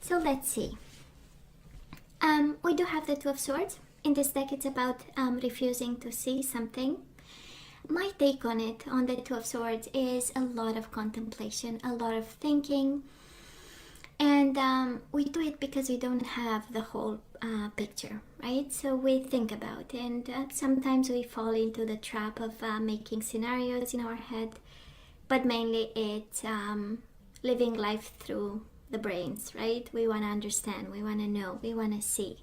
So let's see. We do have the Two of Swords. In this deck, it's about refusing to see something. My take on it, on the Two of Swords, is a lot of contemplation, a lot of thinking. And we do it because we don't have the whole picture, right? So we think about it, and sometimes we fall into the trap of making scenarios in our head, but mainly it's living life through the brains, right? We want to understand, we want to know, we want to see.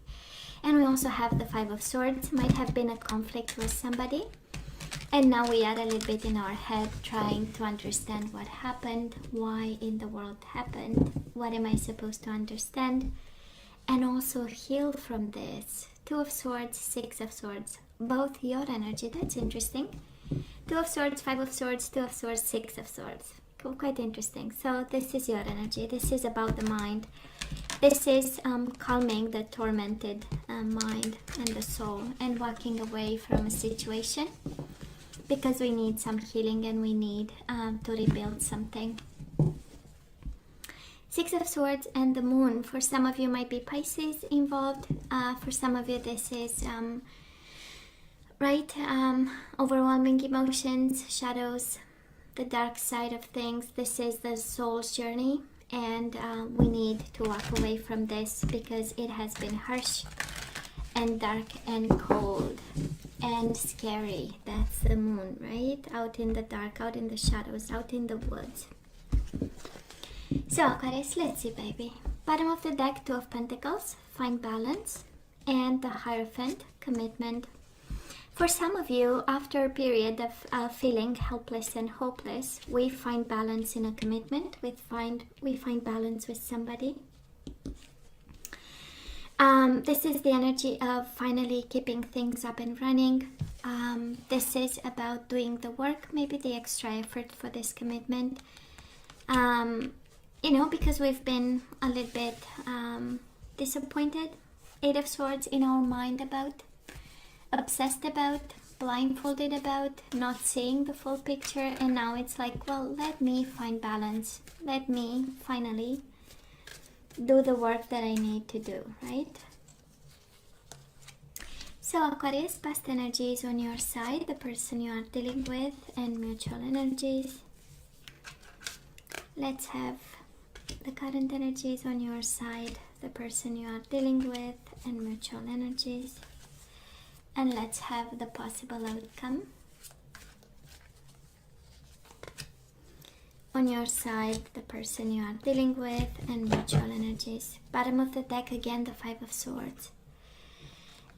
And we also have the Five of Swords. Might have been a conflict with somebody, and now we are a little bit in our head trying to understand what happened, why in the world happened, what am I supposed to understand, and also heal from this. Two of Swords, Six of Swords, both your energy. That's interesting. Two of Swords, Five of Swords, Two of Swords, Six of Swords. Quite interesting. So this is your energy. This is about the mind. This is calming the tormented mind and the soul, and walking away from a situation because we need some healing and we need to rebuild something. Six of Swords and the Moon. For some of you might be Pisces involved. For some of you this is overwhelming emotions, shadows, the dark side of things. This is the soul's journey, and we need to walk away from this because it has been harsh and dark and cold and scary. That's the Moon, right? Out in the dark, out in the shadows, out in the woods. So Aquarius, let's see, baby. Bottom of the deck, Two of Pentacles, find balance, and the Hierophant, commitment. For some of you, after a period of feeling helpless and hopeless, we find balance in a commitment. We find balance with somebody. This is the energy of finally keeping things up and running. This is about doing the work, maybe the extra effort for this commitment. Because we've been a little bit disappointed, Eight of Swords, in our mind about, obsessed about, blindfolded about, not seeing the full picture, and now it's like, well, let me find balance. Let me finally do the work that I need to do, right? So Aquarius, past energies on your side, the person you are dealing with, and mutual energies. Let's have the current energies on your side, the person you are dealing with, and mutual energies. And let's have the possible outcome. On your side, the person you are dealing with, and mutual energies. Bottom of the deck, again, the Five of Swords.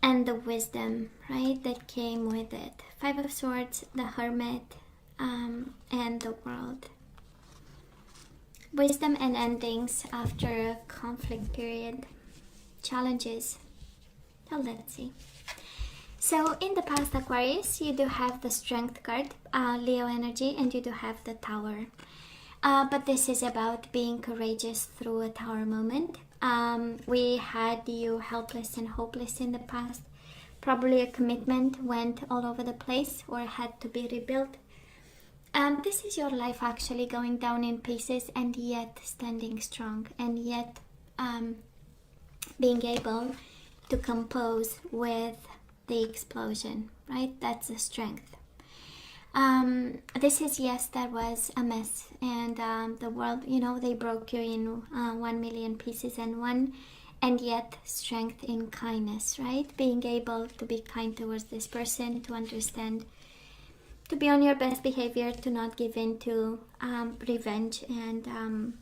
And the wisdom, right, that came with it. Five of Swords, the Hermit, and the World. Wisdom and endings after a conflict period. Challenges. So let's see. So in the past, Aquarius, you do have the Strength card, Leo energy, and you do have the Tower. But this is about being courageous through a Tower moment. We had you helpless and hopeless in the past. Probably a commitment went all over the place or had to be rebuilt. This is your life actually going down in pieces, and yet standing strong, and yet being able to compose with the explosion, right? That's the strength. This is, yes, there was a mess, and the world, they broke you in 1 million pieces and yet strength in kindness, right? Being able to be kind towards this person, to understand, to be on your best behavior, to not give in to revenge and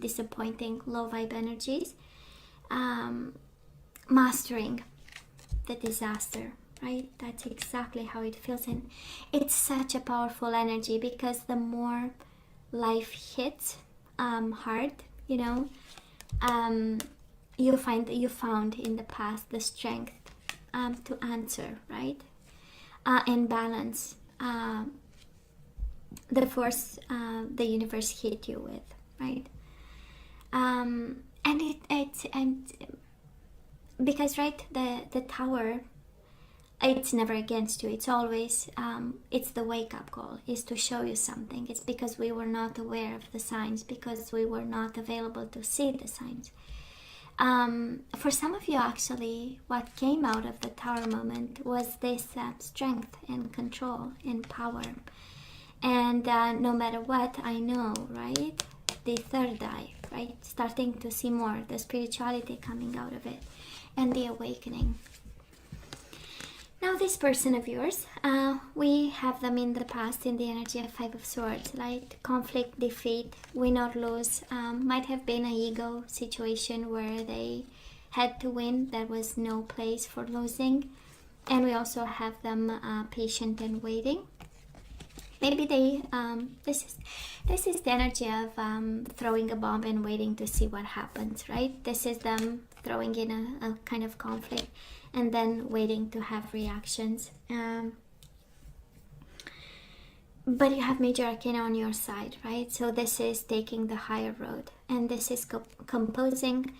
disappointing low vibe energies. Mastering the disaster, right? That's exactly how it feels, and it's such a powerful energy because the more life hits hard, you find that you found in the past the strength to answer, right? And balance the force the universe hit you with, right? And because, right, the Tower, it's never against you. It's always, it's the wake-up call, is to show you something. It's because we were not aware of the signs, because we were not available to see the signs. For some of you, actually, what came out of the Tower moment was this strength and control and power. And no matter what, I know, right? The third eye, right? Starting to see more, the spirituality coming out of it, and the awakening. Now this person of yours, we have them in the past in the energy of Five of Swords, right? Conflict, defeat, win or lose. Might have been an ego situation where they had to win. There was no place for losing. And we also have them patient and waiting. Maybe they, this is the energy of throwing a bomb and waiting to see what happens, right? This is them throwing in a kind of conflict and then waiting to have reactions. But you have Major Arcana on your side, right? So this is taking the higher road, and this is composing.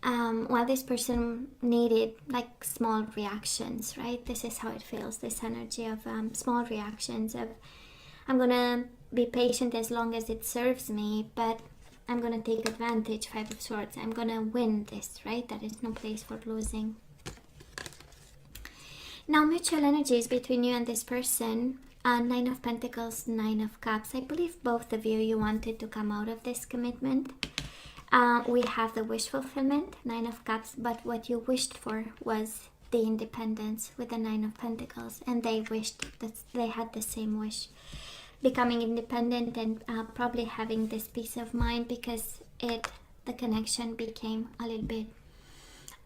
While this person needed like small reactions, right? This is how it feels, this energy of small reactions of, I'm gonna be patient as long as it serves me, but I'm gonna take advantage, Five of Swords. I'm gonna win this, right? There is no place for losing. Now, mutual energies between you and this person, Nine of Pentacles, Nine of Cups. I believe both of you wanted to come out of this commitment. We have the wish fulfillment, Nine of Cups, but what you wished for was the independence with the Nine of Pentacles, and they wished that they had the same wish. Becoming independent and probably having this peace of mind, because the connection became a little bit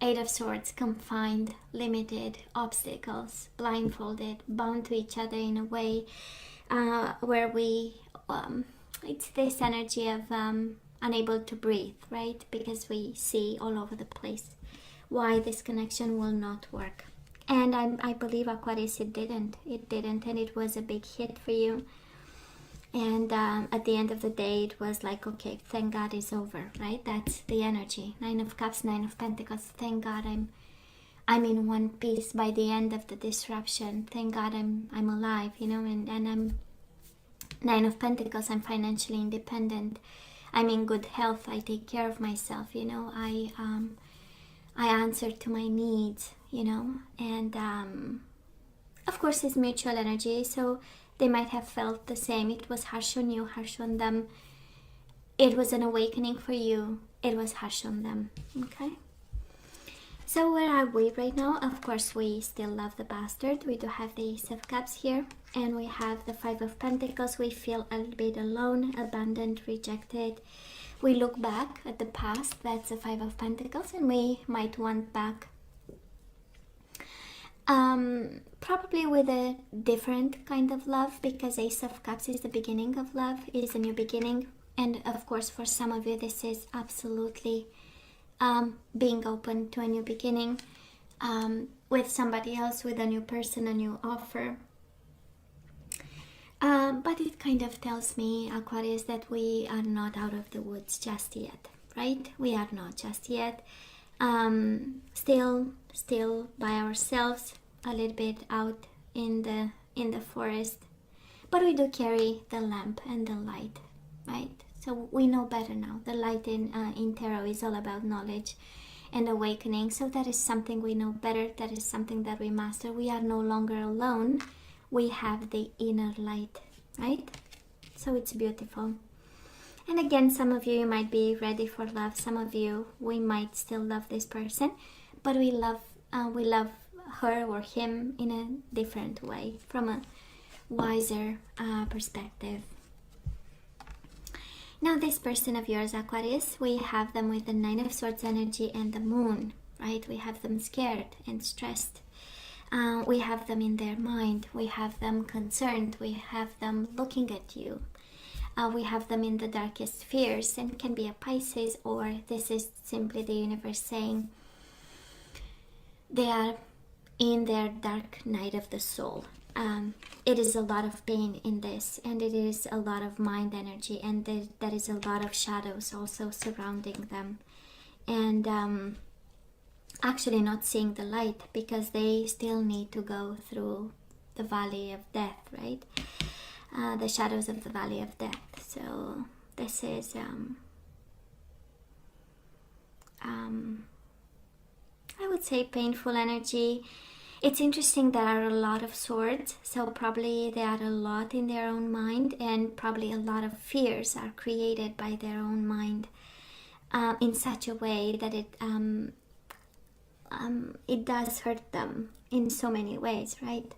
Eight of Swords, confined, limited, obstacles, blindfolded, bound to each other in a way where we, it's this energy of unable to breathe, right? Because we see all over the place why this connection will not work. And I believe, Aquarius, it didn't, and it was a big hit for you. And at the end of the day, it was like, okay, thank God it's over, right? That's the energy. Nine of Cups, Nine of Pentacles. Thank God I'm in one piece by the end of the disruption. Thank God I'm alive, you know, and I'm Nine of Pentacles. I'm financially independent. I'm in good health. I take care of myself, you know. I answer to my needs, you know. And of course, it's mutual energy, so they might have felt the same. It was harsh on you, harsh on them. It was an awakening for you. It was harsh on them. Okay? So where are we right now? Of course, we still love the bastard. We do have the Ace of Cups here. And we have the Five of Pentacles. We feel a little bit alone, abandoned, rejected. We look back at the past. That's the Five of Pentacles. And we might want back probably with a different kind of love, because Ace of Cups is the beginning of love, is a new beginning. And of course, for some of you, this is absolutely being open to a new beginning with somebody else, with a new person, a new offer. But it kind of tells me, Aquarius, that we are not out of the woods just yet, right? We are not just yet. Still by ourselves, a little bit out in the forest, but we do carry the lamp and the light, right? So we know better now. The light in tarot is all about knowledge and awakening. So that is something we know better. That is something that we master. We are no longer alone. We have the inner light, right? So it's beautiful. And again, some of you might be ready for love. Some of you, we might still love this person, but we love her or him in a different way, from a wiser perspective. Now this person of yours, Aquarius, we have them with the Nine of Swords energy and the Moon, right? We have them scared and stressed. We have them in their mind. We have them concerned. We have them looking at you. We have them in the darkest fears, and it can be a Pisces, or this is simply the universe saying they are in their dark night of the soul. It is a lot of pain in this, and it is a lot of mind energy, and there is a lot of shadows also surrounding them. And actually not seeing the light because they still need to go through the valley of death, right? The shadows of the valley of death. So this is I would say painful energy. It's interesting, there are a lot of swords, so probably they are a lot in their own mind, and probably a lot of fears are created by their own mind in such a way that it does hurt them in so many ways, right?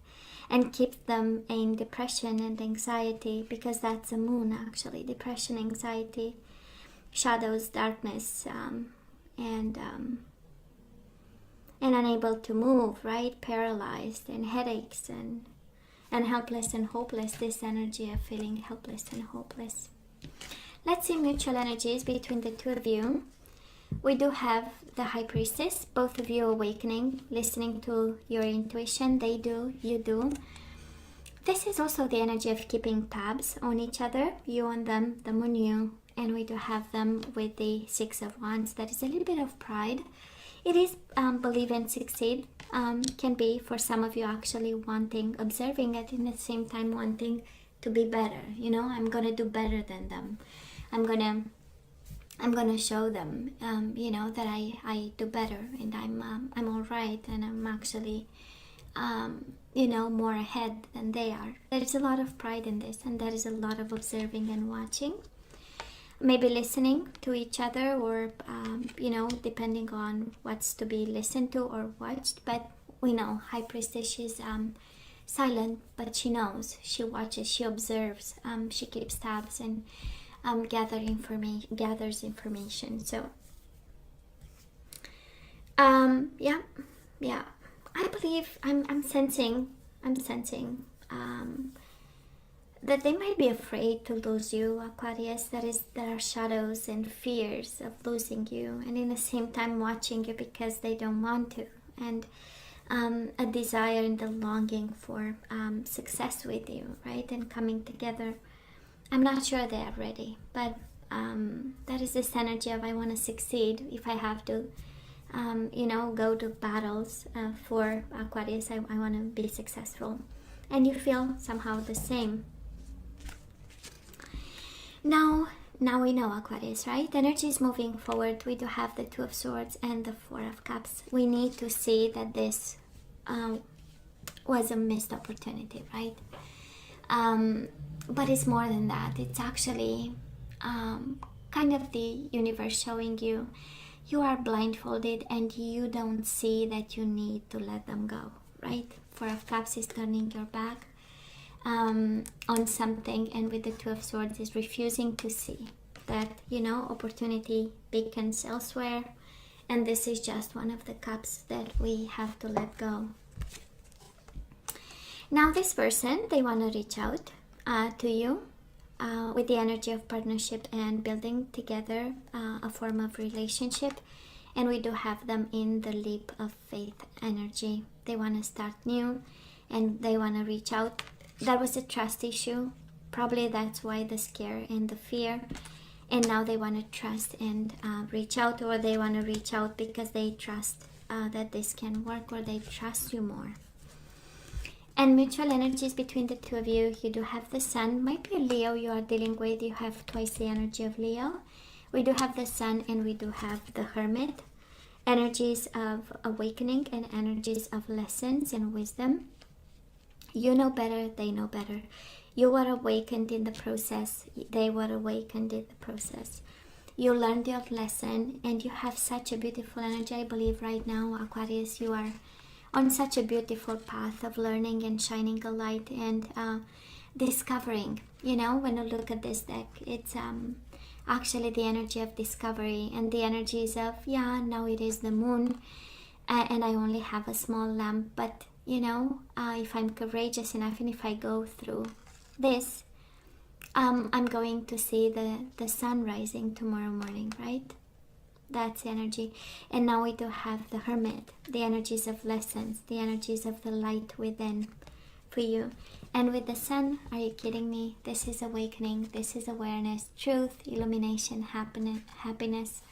And keep them in depression and anxiety, because that's the moon actually. Depression, anxiety, shadows, darkness, and unable to move, right? Paralyzed, and headaches, and helpless and hopeless. This energy of feeling helpless and hopeless. Let's see mutual energies between the two of you. We do have the High Priestess, both of you awakening, listening to your intuition. They do, you do. This is also the energy of keeping tabs on each other, you on them, them on you. And we do have them with the Six of Wands. That is a little bit of pride. It is believe and succeed. Can be for some of you actually wanting, observing it, in the same time wanting to be better. You know, I'm gonna do better than them. I'm gonna show them, you know, that I do better, and I'm all right, and I'm actually, you know, more ahead than they are. There's a lot of pride in this, and there is a lot of observing and watching. Maybe listening to each other, or you know, depending on what's to be listened to or watched. But we know High Priestess, she's silent, but she knows, she watches, she observes, she keeps tabs, and gathers information. So yeah, I believe I'm sensing that they might be afraid to lose you, Aquarius. There are shadows and fears of losing you, and in the same time watching you because they don't want to, and a desire and a longing for success with you, right? And coming together. I'm not sure they are ready, but that is this energy of I want to succeed. If I have to, you know, go to battles for Aquarius, I want to be successful. And you feel somehow the same. Now we know, Aquarius, right? Energy is moving forward. We do have the Two of Swords and the Four of Cups. We need to see that this was a missed opportunity, right? But it's more than that. It's actually kind of the universe showing you are blindfolded and you don't see that you need to let them go, right? Four of Cups is turning your back on something, and with the Two of Swords is refusing to see that, you know, opportunity beacons elsewhere, and this is just one of the cups that we have to let go. Now this person, they want to reach out to you with the energy of partnership and building together a form of relationship, and we do have them in the leap of faith energy. They want to start new, and they want to reach out. That was a trust issue. Probably that's why the scare and the fear. And now they want to trust and reach out, or they want to reach out because they trust that this can work, or they trust you more. And mutual energies between the two of you. You do have the Sun. Might be a Leo you are dealing with. You have twice the energy of Leo. We do have the Sun, and we do have the Hermit. Energies of awakening and energies of lessons and wisdom. You know better, they know better. You were awakened in the process. They were awakened in the process. You learned your lesson, and you have such a beautiful energy. I believe right now, Aquarius, you are on such a beautiful path of learning and shining a light and discovering. You know, when you look at this deck, it's actually the energy of discovery, and the energies of, yeah, now it is the moon, and I only have a small lamp, but you know, if I'm courageous enough, and if I go through this, I'm going to see the sun rising tomorrow morning, right? That's energy. And now we do have the Hermit, the energies of lessons, the energies of the light within for you. And with the Sun, are you kidding me? This is awakening, this is awareness, truth, illumination, happiness.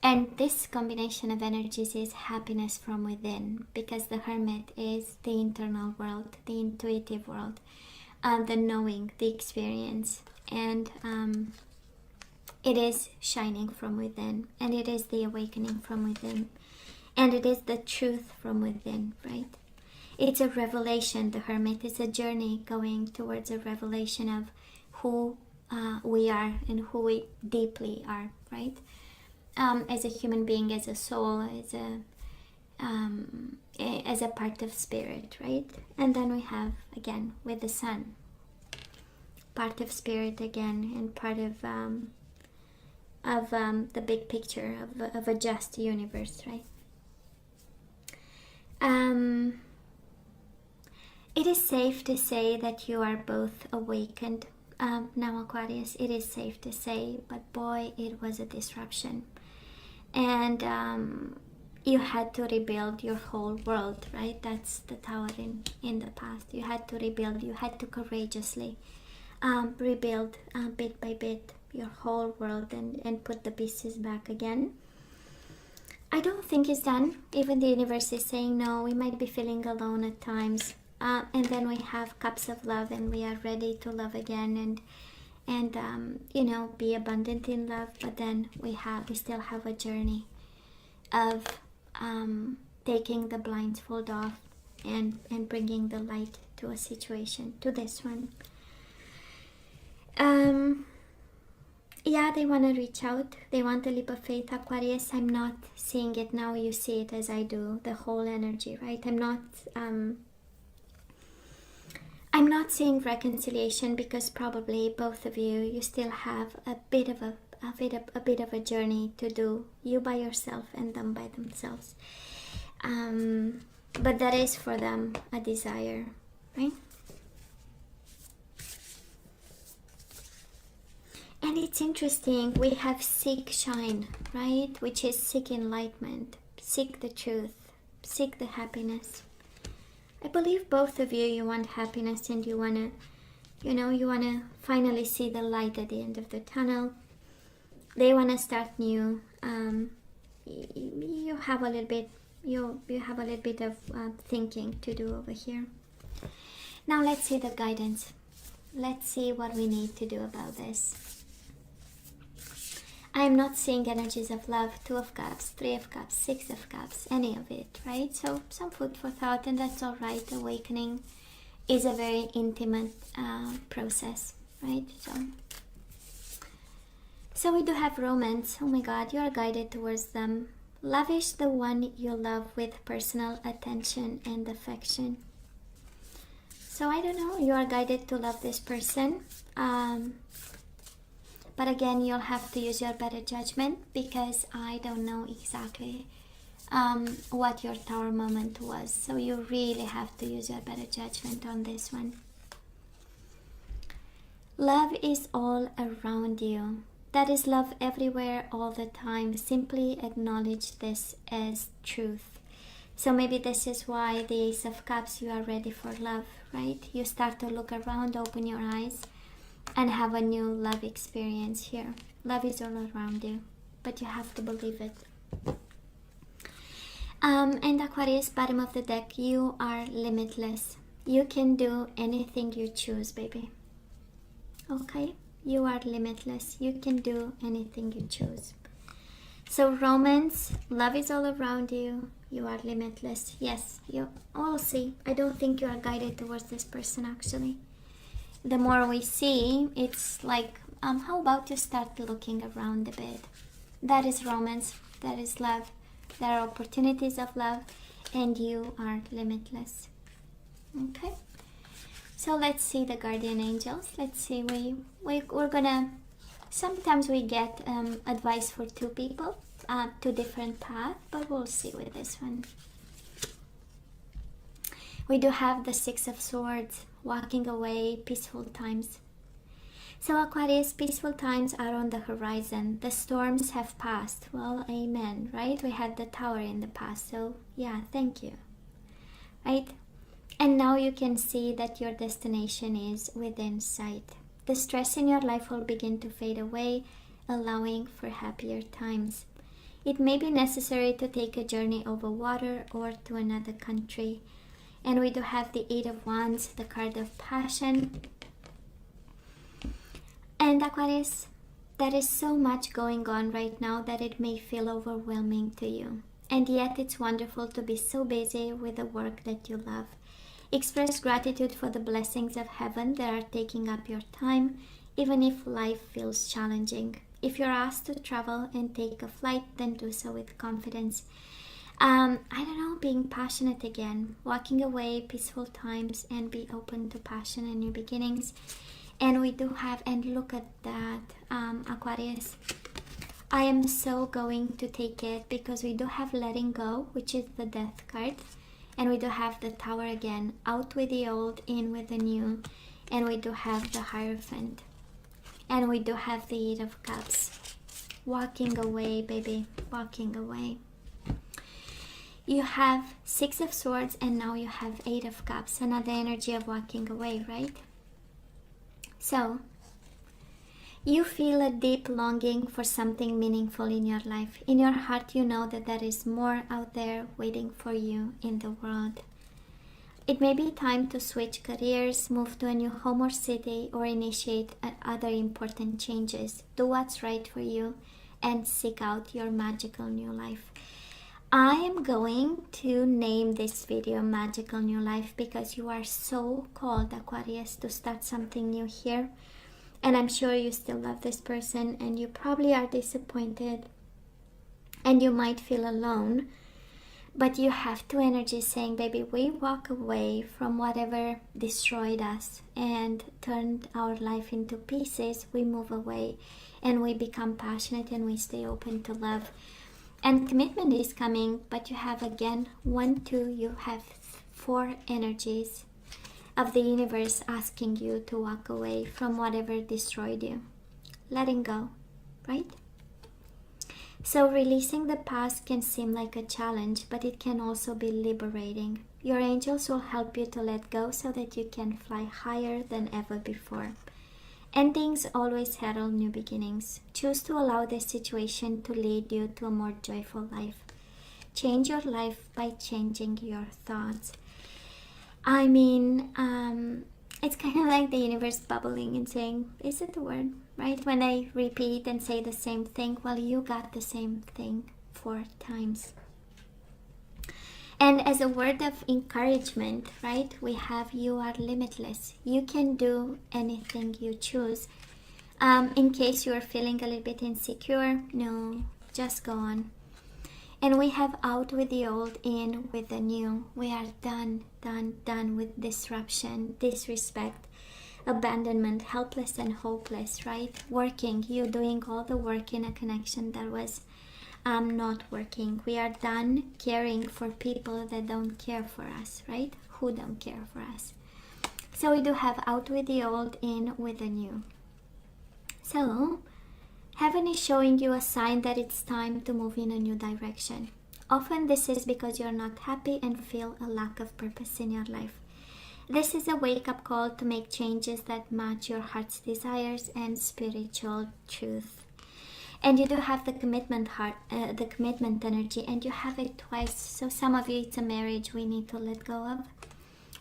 And this combination of energies is happiness from within, because the Hermit is the internal world, the intuitive world, the knowing, the experience, and it is shining from within, and it is the awakening from within, and it is the truth from within, right? It's a revelation. The Hermit is a journey going towards a revelation of who we are and who we deeply are, right? As a human being, as a soul, as a part of spirit, right? And then we have, again, with the Sun, part of spirit again, and part of the big picture of a just universe, right? It is safe to say that you are both awakened now, Aquarius. It is safe to say, but boy, it was a disruption. And you had to rebuild your whole world, right? That's the Tower in the past. You had to rebuild. You had to courageously rebuild bit by bit your whole world and put the pieces back again. I don't think it's done. Even the universe is saying no. We might be feeling alone at times. And then we have cups of love, and we are ready to love again and you know, be abundant in love. But then we still have a journey of taking the blindfold off and bringing the light to a situation, to this one. Yeah, they want to reach out. They want a leap of faith, Aquarius. I'm not seeing it now. You see it as I do, the whole energy, right? I'm not seeing reconciliation, because probably both of you still have a bit of a journey to do, you by yourself and them by themselves. But that is for them a desire, right? And it's interesting, we have seek shine, right? Which is seek enlightenment, seek the truth, seek the happiness. I believe both of you want happiness, and you want to, you want to finally see the light at the end of the tunnel. They want to start new. You have a little bit, you have a little bit of thinking to do over here. Now let's see the guidance. Let's see what we need to do about this. I am not seeing energies of love, 2 of Cups, 3 of Cups, 6 of Cups, any of it, right? So some food for thought, and that's all right. Awakening is a very intimate process, right? So we do have romance. Oh my God, you are guided towards them. Lavish the one you love with personal attention and affection. So I don't know, you are guided to love this person. But again, you'll have to use your better judgment, because I don't know exactly what your Tower moment was. So you really have to use your better judgment on this one. Love is all around you. That is love everywhere, all the time. Simply acknowledge this as truth. So maybe this is why the Ace of Cups, you are ready for love, right? You start to look around, open your eyes, and have a new love experience here. Love is all around you, but you have to believe it. And Aquarius, bottom of the deck, you are limitless. You can do anything you choose, baby. Okay? You are limitless. You can do anything you choose. So romance, love is all around you. You are limitless. Yes, you all see. I don't think you are guided towards this person, actually. The more we see, it's like, how about you start looking around a bit? That is romance, that is love. There are opportunities of love, and you are limitless. Okay, so let's see the guardian angels. Let's see, we're gonna, sometimes we get advice for 2 people, 2 different paths, but we'll see with this one. We do have the 6 of Swords, walking away, peaceful times. So Aquarius, peaceful times are on the horizon. The storms have passed. Well, amen, right? We had the Tower in the past, so yeah, thank you, right? And now you can see that your destination is within sight. The stress in your life will begin to fade away, allowing for happier times. It may be necessary to take a journey over water or to another country. And we do have the Eight of Wands, the card of passion. And Aquarius, there is so much going on right now that it may feel overwhelming to you. And yet it's wonderful to be so busy with the work that you love. Express gratitude for the blessings of heaven that are taking up your time, even if life feels challenging. If you're asked to travel and take a flight, then do so with confidence. I don't know, being passionate again, walking away, peaceful times, and be open to passion and new beginnings. And we do have, and look at that, Aquarius. I am so going to take it because we do have letting go, which is the death card. And we do have the Tower again, out with the old, in with the new. And we do have the Hierophant. And we do have the Eight of Cups. Walking away, baby, walking away. You have Six of Swords and now you have Eight of Cups. Another energy of walking away, right? So, you feel a deep longing for something meaningful in your life. In your heart, you know that there is more out there waiting for you in the world. It may be time to switch careers, move to a new home or city, or initiate other important changes. Do what's right for you and seek out your magical new life. I am going to name this video Magical New Life because you are so called, Aquarius, to start something new here. And I'm sure you still love this person and you probably are disappointed and you might feel alone. But you have two energies saying, baby, we walk away from whatever destroyed us and turned our life into pieces. We move away and we become passionate and we stay open to love. And commitment is coming, but you have again 1, 2, you have 4 energies of the universe asking you to walk away from whatever destroyed you. Letting go, right? So releasing the past can seem like a challenge, but it can also be liberating. Your angels will help you to let go so that you can fly higher than ever before. Endings always herald new beginnings. Choose to allow this situation to lead you to a more joyful life. Change your life by changing your thoughts. I mean, it's kind of like the universe bubbling and saying, is it the word, right? When I repeat and say the same thing, well, you got the same thing 4 times. And as a word of encouragement, right, we have you are limitless. You can do anything you choose. In case you are feeling a little bit insecure, no, just go on. And we have out with the old, in with the new. We are done with disruption, disrespect, abandonment, helpless and hopeless, right? Working, you doing all the work in a connection that was not working. We are done caring for people that don't care for us, right? Who don't care for us. So we do have out with the old, in with the new. So heaven is showing you a sign that it's time to move in a new direction. Often this is because you're not happy and feel a lack of purpose in your life. This is a wake-up call to make changes that match your heart's desires and spiritual truth. And you do have the commitment the commitment energy, and you have it twice. So some of you, it's a marriage we need to let go of.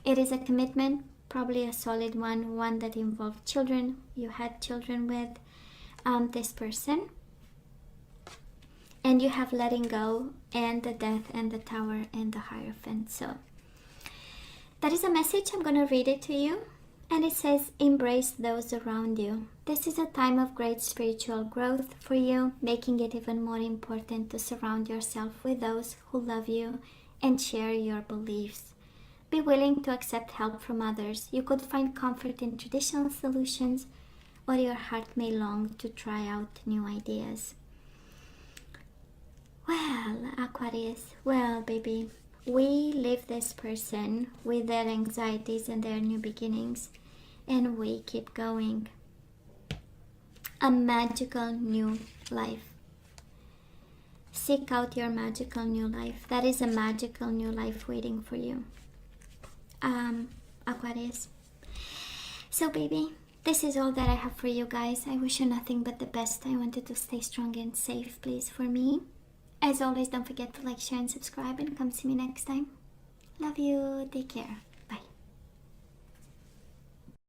It is a commitment, probably a solid one that involved children. You had children with this person. And you have letting go, and the death, and the Tower, and the Hierophant. So that is a message. I'm going to read it to you. And it says, embrace those around you. This is a time of great spiritual growth for you, making it even more important to surround yourself with those who love you and share your beliefs. Be willing to accept help from others. You could find comfort in traditional solutions, or your heart may long to try out new ideas. Well, Aquarius, well, baby, we leave this person with their anxieties and their new beginnings, and we keep going. A magical new life. Seek out your magical new life. That is a magical new life waiting for you, Aquarius. So baby, this is all that I have for you guys. I wish you nothing but the best. I wanted to stay strong and safe, please, for me. As always, don't forget to like, share, and subscribe, and come see me next time. Love you. Take care.